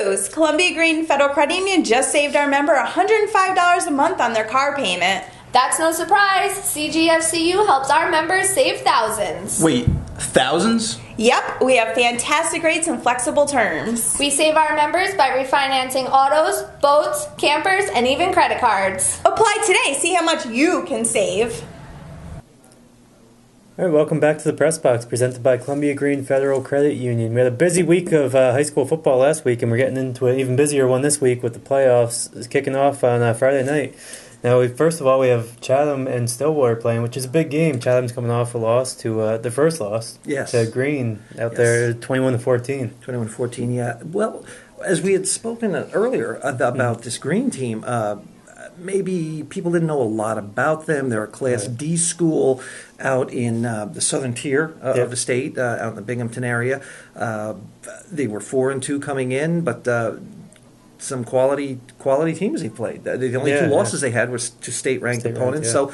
news! Columbia Green Federal Credit Union just saved our member $105 a month on their car payment. That's no surprise. CGFCU helps our members save thousands. Wait, thousands? Yep, we have fantastic rates and flexible terms. We save our members by refinancing autos, boats, campers, and even credit cards. Apply today. See how much you can save. All right, welcome back to the Press Box, presented by Columbia Green Federal Credit Union. We had a busy week of high school football last week, and we're getting into an even busier one this week with the playoffs kicking off on Friday night. Now, first of all, we have Chatham and Stillwater playing, which is a big game. Chatham's coming off a loss to their first loss to Green out there, 21-14. 21-14, yeah. Well, as we had spoken earlier about this Green team, maybe people didn't know a lot about them. They're a Class D school out in the southern tier of the state, out in the Binghamton area. They were 4-2 coming in, but some quality teams they played. The only two losses they had was to state-ranked opponents. So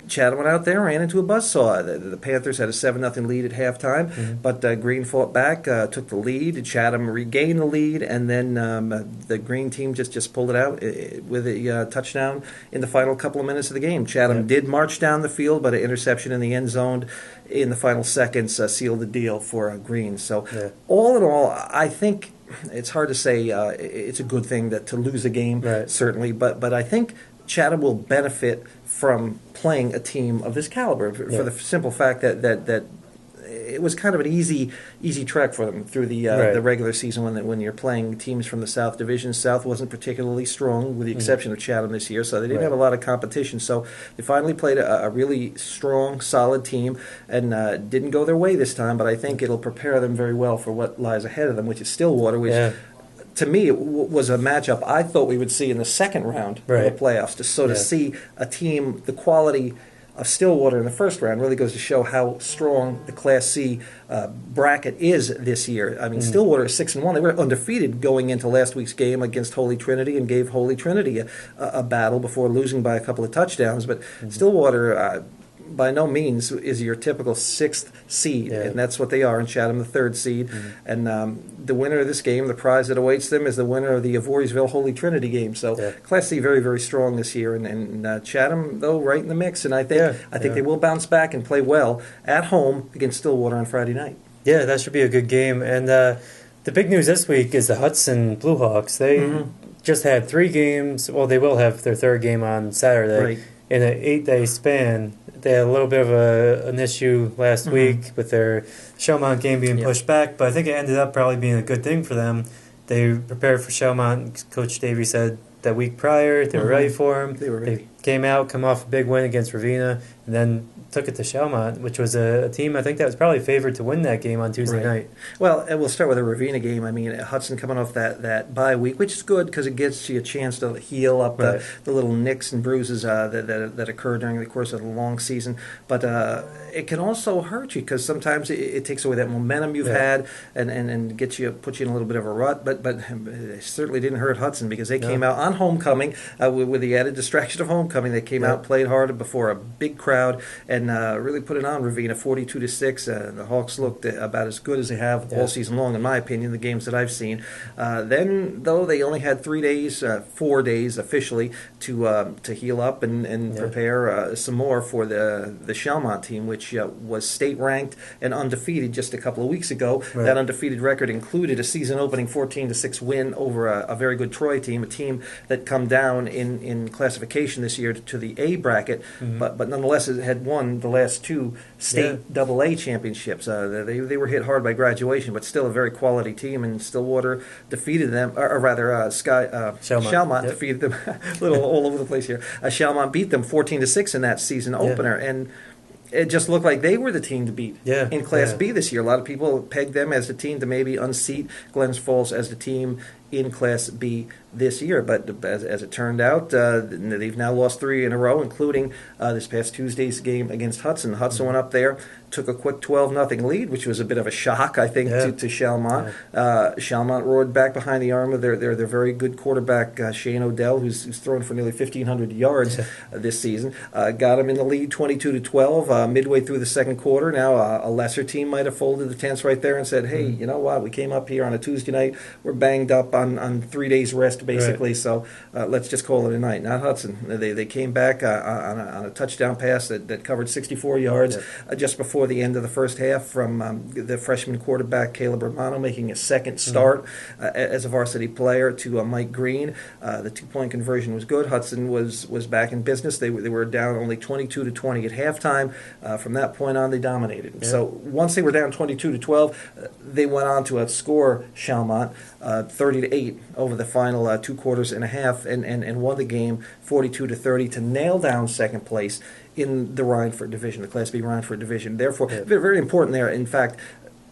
Chatham went out there, ran into a buzzsaw. The Panthers had a 7-0 lead at halftime, but Green fought back, took the lead. Chatham regained the lead, and then the Green team just pulled it out with a touchdown in the final couple of minutes of the game. Chatham did march down the field, but an interception in the end zone in the final seconds sealed the deal for Green. So all in all, I think it's hard to say it's a good thing to lose a game, certainly, but I think Chatham will benefit from playing a team of this caliber for the simple fact that it was kind of an easy trek for them through the regular season when you're playing teams from the South Division. South wasn't particularly strong, with the exception of Chatham this year, so they didn't have a lot of competition. So they finally played a really strong, solid team, and didn't go their way this time, but I think it'll prepare them very well for what lies ahead of them, which is Stillwater, which to me, it was a matchup I thought we would see in the second round of the playoffs. To see a team, the quality of Stillwater in the first round really goes to show how strong the Class C bracket is this year. I mean, Stillwater is 6-1. They were undefeated going into last week's game against Holy Trinity and gave Holy Trinity a battle before losing by a couple of touchdowns. But Stillwater by no means is your typical sixth seed, and that's what they are in Chatham, the third seed. And the winner of this game, the prize that awaits them, is the winner of the Voorheesville Holy Trinity game. So Class C very, very strong this year, and Chatham, though, right in the mix. And I think they will bounce back and play well at home against Stillwater on Friday night. Yeah, that should be a good game. And the big news this week is the Hudson Blue Hawks. They just had 3 games. Well, they will have their third game on Saturday in an 8-day span. They had a little bit of an issue last week with their Shelmont game being pushed back, but I think it ended up probably being a good thing for them. They prepared for Shelmont. Coach Davey said that week prior they were ready for him. They came out, come off a big win against Ravenna, and then took it to Shelmont, which was a team I think that was probably favored to win that game on Tuesday night. Well, and we'll start with the Ravenna game. I mean, Hudson coming off that bye week, which is good because it gives you a chance to heal up the little nicks and bruises that occur during the course of the long season. But it can also hurt you because sometimes it takes away that momentum you've had and puts you in a little bit of a rut. But it certainly didn't hurt Hudson because they came out on homecoming with the added distraction of homecoming. They came out, played hard before a big crowd, and really put it on Ravenna, 42-6. The Hawks looked about as good as they have all season long, in my opinion, the games that I've seen. Then, though, they only had 4 days officially to heal up and prepare some more for the Shelmont team, which was state-ranked and undefeated just a couple of weeks ago. That undefeated record included a season-opening 14-6 win over a very good Troy team, a team that come down in classification this year to the A bracket, but nonetheless it had won the last 2 state AA championships. They were hit hard by graduation, but still a very quality team, and Stillwater defeated them, or rather Shelmont defeated them, a little all over the place here. Shelmont beat them 14-6 in that season opener, and it just looked like they were the team to beat in Class B this year. A lot of people pegged them as the team to maybe unseat Glens Falls as the team in Class B this year. But as it turned out, they've now lost 3 in a row, including this past Tuesday's game against Hudson. Hudson went up there, took a quick 12-0 lead, which was a bit of a shock, I think, to Chalmont. Chalmont roared back behind the arm of their very good quarterback, Shane Odell, who's thrown for nearly 1,500 yards this season. Got him in the lead 22-12 midway through the second quarter. Now a lesser team might have folded the tents right there and said, hey, you know what, we came up here on a Tuesday night, we're banged up on 3 days rest basically, so let's just call it a night. Not Hudson. They came back on a touchdown pass that covered 64 yards just before the end of the first half from the freshman quarterback Caleb Romano, making a second start as a varsity player to Mike Green. The 2-point conversion was good. Hudson was back in business. They were down only 22-20 at halftime. From that point on, they dominated. So once they were down 22-12, they went on to outscore Chalmont 30-8 over the final 2 quarters and a half, and won the game 42-30 to nail down second place in the Rhineford division, the Class B Rhineford division. Therefore, very important there. In fact,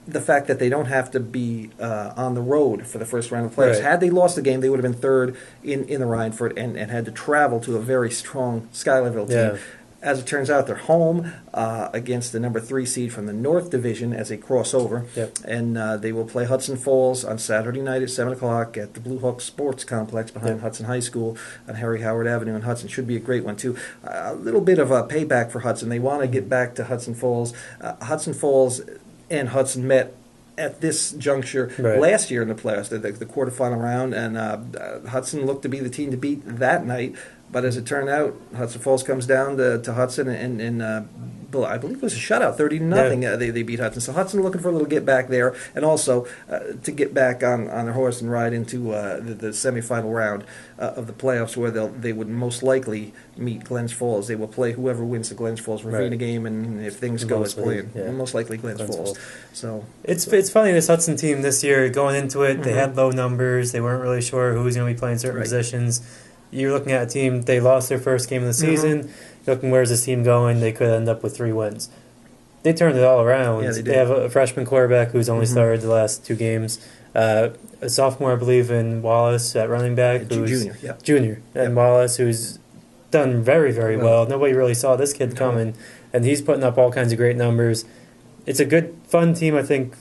the fact that they don't have to be on the road for the first round of playoffs. Had they lost the game, they would have been third in the Rhineford and had to travel to a very strong Schuylerville team. As it turns out, they're home against the number 3 seed from the North Division as a crossover, and they will play Hudson Falls on Saturday night at 7 o'clock at the Blue Hawk Sports Complex behind Hudson High School on Harry Howard Avenue in Hudson. Should be a great one, too. A little bit of a payback for Hudson. They want to get back to Hudson Falls. Hudson Falls and Hudson met at this juncture last year in the playoffs, the quarterfinal round, and Hudson looked to be the team to beat that night. But as it turned out, Hudson Falls comes down to Hudson, and I believe it was a shutout, 30-0. They beat Hudson. So Hudson looking for a little get back there, and also to get back on their horse and ride into the semifinal round of the playoffs, where they would most likely meet Glens Falls. They will play whoever wins the Glens Falls Ravenna game, and if things go as planned, most likely Glens Falls. So it's funny, this Hudson team this year, going into it, they had low numbers. They weren't really sure who was going to be playing certain positions. You're looking at a team, they lost their first game of the season. You're looking, where's this team going? They could end up with 3 wins. They turned it all around. They have a freshman quarterback who's only started the last 2 games. A sophomore, I believe, in Wallace at running back. Junior. And Wallace, who's done very, very well. Nobody really saw this kid coming, and he's putting up all kinds of great numbers. It's a good, fun team, I think,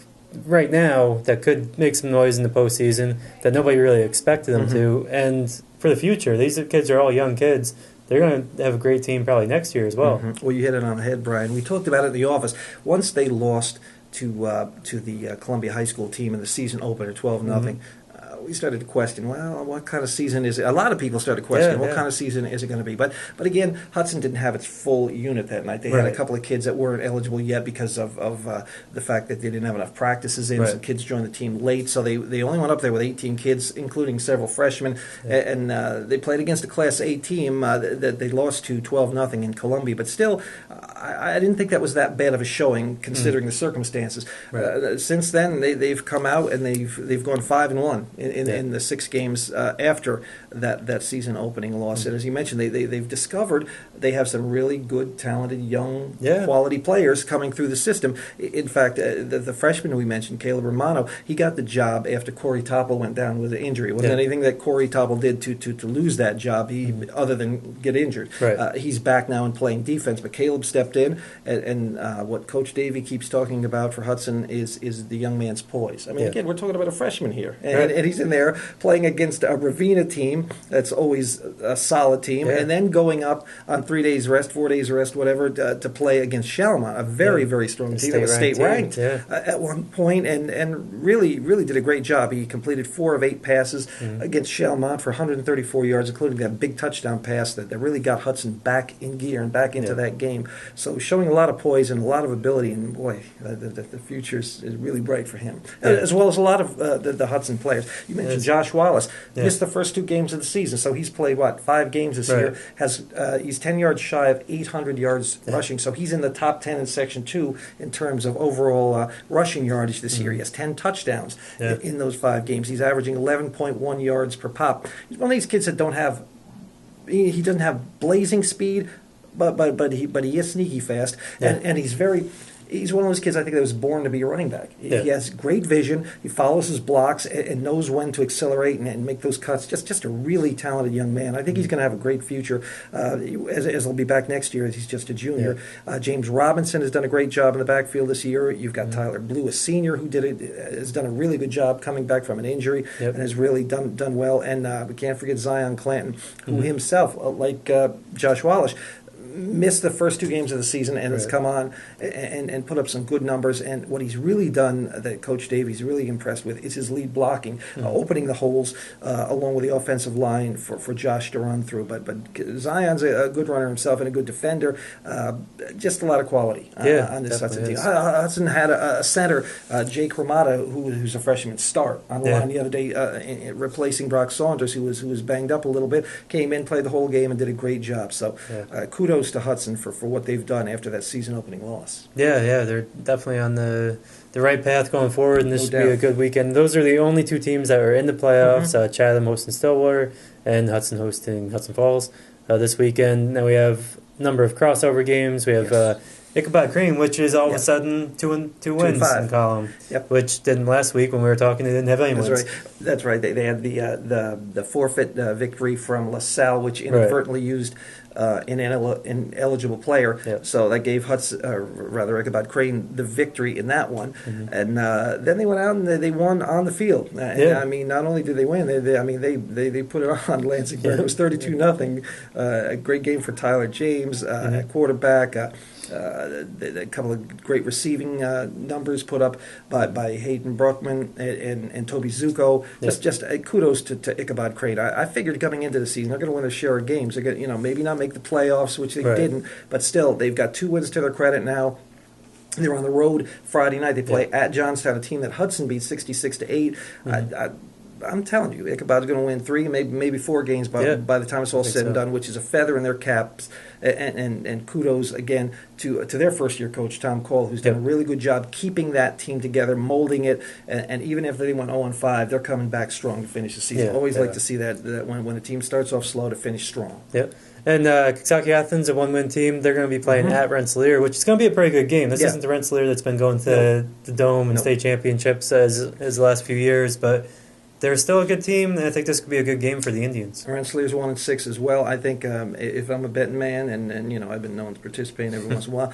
right now that could make some noise in the postseason that nobody really expected them to. And for the future, these kids are all young kids. They're going to have a great team probably next year as well. Well, you hit it on the head, Brian. We talked about it in the office. Once they lost to the Columbia High School team in the season opener, 12-0, we started to question, well, what kind of season is it? A lot of people started questioning, what kind of season is it going to be? But again, Hudson didn't have its full unit that night. They had a couple of kids that weren't eligible yet because of the fact that they didn't have enough practices in. Some kids joined the team late, so they only went up there with 18 kids, including several freshmen. And they played against a Class A team that they lost to 12-0 in Columbia. But still, I didn't think that was that bad of a showing considering the circumstances. Since then, they've come out and they've gone 5-1 in the 6 games after that season opening loss. And as you mentioned, they've discovered they have some really good, talented, young, quality players coming through the system. In fact, the freshman we mentioned, Caleb Romano, he got the job after Corey Topple went down with an injury. It wasn't anything that Corey Topple did to lose that job, other than get injured. He's back now and playing defense, but Caleb stepped in, and what Coach Davey keeps talking about for Hudson is the young man's poise. I mean, again, we're talking about a freshman here, and he's in there playing against a Ravenna team that's always a solid team, and then going up on 3 days rest, 4 days rest, whatever, to play against Chalmont, a very, very strong team that was state-ranked at one point, and really did a great job. He completed 4 of 8 passes against Chalmont for 134 yards, including that big touchdown pass that really got Hudson back in gear and back into that game. So showing a lot of poise and a lot of ability, and boy, the future is really bright for him, as well as a lot of the Hudson players. You mentioned Josh Wallace missed the first 2 games of the season, so he's played 5 games this year. He's 10 yards shy of 800 yards rushing, so he's in the top 10 in Section 2 in terms of overall rushing yardage this year. He has 10 touchdowns in those 5 games. He's averaging 11.1 yards per pop. He's one of these kids that don't have. He doesn't have blazing speed, but he is sneaky fast, and he's very. he's one of those kids I think that was born to be a running back. Yeah. He has great vision. He follows his blocks and knows when to accelerate and make those cuts. Just a really talented young man. I think he's going to have a great future as he'll be back next year as he's just a junior. Yeah. James Robinson has done a great job in the backfield this year. You've got Tyler Blue, a senior, who has done a really good job coming back from an injury and has really done well. And we can't forget Zion Clanton, who himself, like Josh Wallace, missed the first 2 games of the season and has come on and put up some good numbers. And what he's really done, that Coach Davies really impressed with, is his lead blocking, opening the holes along with the offensive line for Josh to run through. But Zion's a good runner himself and a good defender. Just a lot of quality on this Hudson team. Hudson had a center, Jake Ramada, who's a freshman, start on the line the other day, replacing Brock Saunders, who was banged up a little bit. Came in, played the whole game, and did a great job. So kudos to Hudson for what they've done after that season-opening loss. Yeah, they're definitely on the right path going forward, and this should be a good weekend. Those are the only 2 teams that are in the playoffs, Chatham hosting Stillwater and Hudson hosting Hudson Falls this weekend. Now we have a number of crossover games. We have Ichabod Crane, which is all of a sudden 2 wins in column, which didn't last week when we were talking. They didn't have any wins. That's right. They had the forfeit victory from LaSalle, which inadvertently used an ineligible player. So that gave Ichabod Crane the victory in that one. And then they went out and they won on the field. I mean, not only did they win, they put it on Lansing. It was 32-0. A great game for Tyler James at quarterback. A couple of great receiving numbers put up by Hayden Brookman and Toby Zuko. Just kudos to Ichabod Crane. I figured coming into the season they're going to win a share of games. They're going to, maybe not make the playoffs, which they didn't, but still they've got 2 wins to their credit now. They're on the road Friday night. They play at Johnstown, a team that Hudson beat 66-8. I'm telling you, Ichabod's going to win 3, maybe 4 games by the time it's all said and done, which is a feather in their caps. And kudos again to their first-year coach, Tom Cole, who's done a really good job keeping that team together, molding it. And even if they went 0-5, they're coming back strong to finish the season. Always like to see that when a team starts off slow to finish strong. And Kentucky Athens, a 1-win team, they're going to be playing at Rensselaer, which is going to be a pretty good game. This isn't the Rensselaer that's been going to the Dome and state championships as the last few years, but they're still a good team, and I think this could be a good game for the Indians. Rensselaer's 1-6 as well. I think if I'm a betting man, and I've been known to participate every once in a while,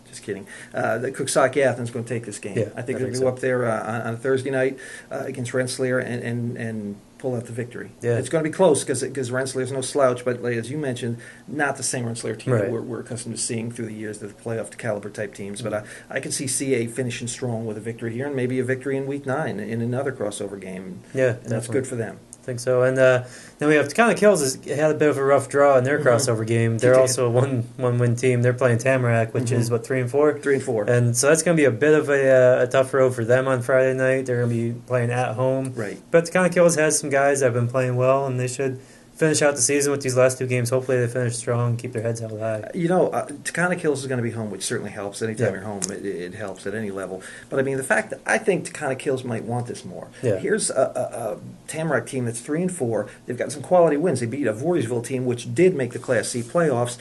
just kidding. The Coxsackie Athens going to take this game. I think they're going to go up there on Thursday night against Rensselaer and pull out the victory. It's going to be close because Rensselaer's no slouch, but as you mentioned, not the same Rensselaer team that we're accustomed to seeing through the years, the playoff caliber type teams. But I could see CA finishing strong with a victory here and maybe a victory in Week 9 in another crossover game. And that's good for them. I think so. And then we have Takana Kills has had a bit of a rough draw in their crossover game. They're also a one-win team. They're playing Tamarack, which is, 3-4? 3-4. And so that's going to be a bit of a tough road for them on Friday night. They're going to be playing at home. But Takana Kills has some guys that have been playing well, and they should finish out the season with these last 2 games. Hopefully they finish strong and keep their heads held high. Takana Kills is going to be home, which certainly helps. Anytime you're home, it helps at any level. But, I mean, the fact that I think Takana Kills might want this more. Here's a Tamarack team that's 3-4. They've got some quality wins. They beat a Voorheesville team, which did make the Class C playoffs.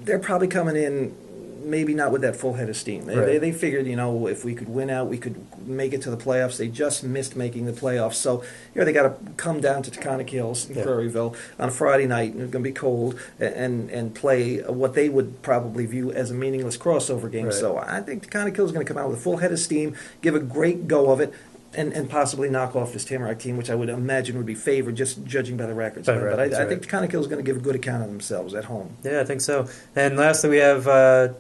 They're probably coming in maybe not with that full head of steam. They figured, if we could win out, we could make it to the playoffs. They just missed making the playoffs. So here they got to come down to Takana Kills in Prairieville on a Friday night, and it's going to be cold, and play what they would probably view as a meaningless crossover game. So I think Takana Kills is going to come out with a full head of steam, give a great go of it, and possibly knock off this Tamarack team, which I would imagine would be favored, just judging by the records. But I think Takana Kills is going to give a good account of themselves at home. Yeah, I think so. And lastly, we have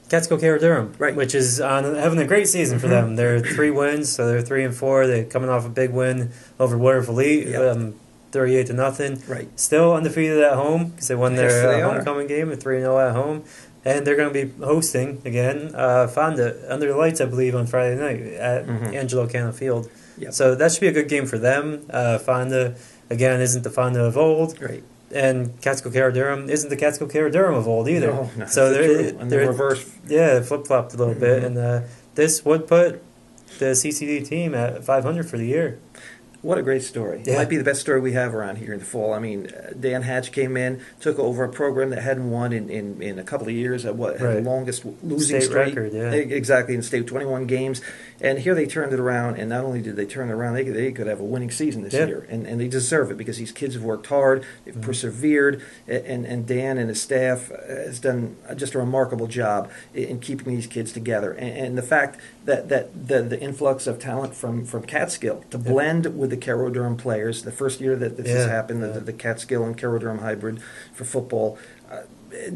Catskill Durham, which is having a great season for them. They're 3 wins, so they're 3-4. They're coming off a big win over Waterville Elite, 38-0. Still undefeated at home because they won their homecoming game at 3-0 at home. And they're going to be hosting, again, Fonda under the lights, I believe, on Friday night at Angelo Cano Field. So that should be a good game for them. Fonda, again, isn't the Fonda of old. And Catskill Durham isn't the Catskill Durham of old either. No, so they're reversed. Yeah, flip-flopped a little bit. And this would put the CCD team at 500 for the year. What a great story. It might be the best story we have around here in the fall. I mean, Dan Hatch came in, took over a program that hadn't won in a couple of years, had the longest losing state streak. Record, yeah. Exactly, in the state, 21 games. And here they turned it around, and not only did they turn it around, they could have a winning season this year. And they deserve it because these kids have worked hard, they've persevered, and Dan and his staff has done just a remarkable job in keeping these kids together. And the fact that the influx of talent from Catskill to blend with the Carroll Durham players, the first year that this has happened, the Catskill and Carroll Durham hybrid for football,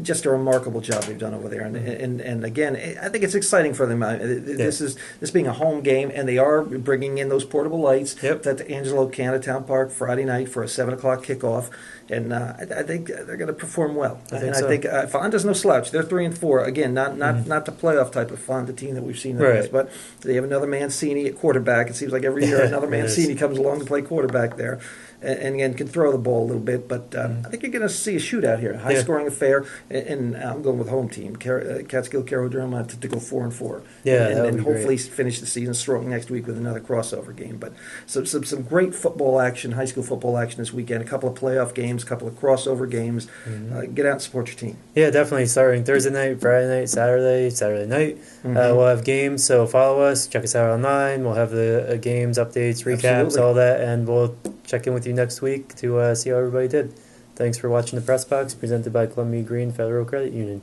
just a remarkable job they've done over there, and again, I think it's exciting for them. This being a home game, and they are bringing in those portable lights at the Angelo Canada Park Friday night for a 7:00 kickoff, and I think they're going to perform well. I think Fonda's no slouch. They're 3-4. Again, not the playoff type of Fonda team that we've seen in the past, but they have another Mancini at quarterback. It seems like every year another Mancini comes along to play quarterback there. And again, can throw the ball a little bit, but I think you're going to see a shootout here, a high-scoring affair, and I'm going with home team, Catskill, Carroll Durham, to go 4-4, and hopefully finish the season strong next week with another crossover game. But some great football action, high school football action this weekend, a couple of playoff games, a couple of crossover games. Get out and support your team. Yeah, definitely. Starting Thursday night, Friday night, Saturday night. We'll have games, so follow us, check us out online. We'll have the games, updates, recaps, all that, and we'll check in with you next week to see how everybody did. Thanks for watching The Press Box, presented by Columbia Green Federal Credit Union.